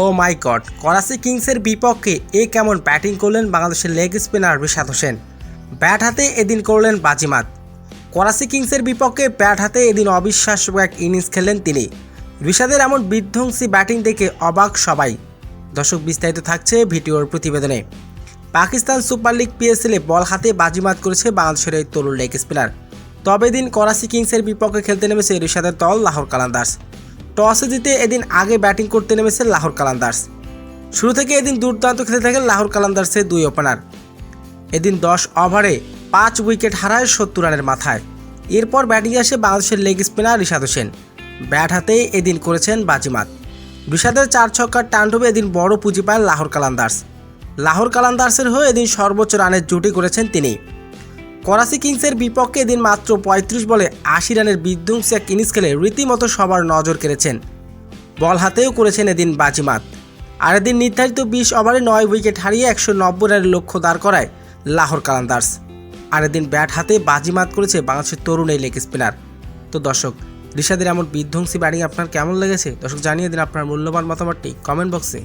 ও মাই god, Karachi কিংসের বিপক্ষে কেমন ব্যাটিং করলেন বাংলাদেশের leg spinner Rishad Hossain. Bat হাতে এদিন করলেন বাজিমাত। করাচি কিংসের বিপক্ষে ব্যাট হাতে এদিন অবিশ্বাস্য এক ইনিংস খেললেন তিনি। রিশাদের এমন বিধ্বংসী ব্যাটিং দেখে অবাক সবাই। দর্শক, বিস্তারিত থাকছে ভিডিওর প্রতিবেদনে। পাকিস্তান সুপার লিগ পিএসএলে বল হাতে বাজিমাত করেছে বাংলাদেশের এই তরুণ লেগ স্পিনার। তবে এদিন করাচি কিংসের বিপক্ষে খেলতে নেমেছে রিশাদের দল লাহোর কালান্দার্স। টসে জিতে এদিন আগে ব্যাটিং করতে নেমেছে লাহোর কালান্দার্স। শুরু থেকে এদিন দুর্দান্ত খেলতে থাকেন লাহোর কালান্দার্সের দুই ওপেনার। এদিন 10 ওভারে 5 উইকেট হারায় 70 রানের মাথায়। এরপর ব্যাটিংয়ে আসে বাংলাদেশের leg spinner Rishad Hossain. Bat হাতে এদিন করেছেন বাজিমাত। রিশাদের 4 ছক্কার তাণ্ডবে এদিন বড় পুঁজি পান লাহোর কালান্দার্স। লাহোর কালান্দার্সের হয়ে এদিন সর্বোচ্চ রানের জুটি করেছেন তিনি। করাচি কিংসের বিপক্ষে এদিন মাত্র 35 বলে 80 রানের বিধ্বংসী এক ইনিংস খেলে রীতিমতো সবার নজর কেড়েছেন। বল হাতেও করেছেন এদিন বাজিমাত। আর এদিন নির্ধারিত 20 ওভারে 9 উইকেট হারিয়ে 190 রানের লক্ষ্য দাঁড় করায় লাহোর কালান্দার্স। আর এদিন ব্যাট হাতে বাজিমাত করেছে বাংলাদেশের তরুণ এই লেগ স্পিনার। তো দর্শক, রিশাদের এমন বিধ্বংসী ব্যাটিং আপনার কেমন লেগেছে? দর্শক, জানিয়ে দিন আপনার মূল্যবান মতামতটি কমেন্ট বক্সে।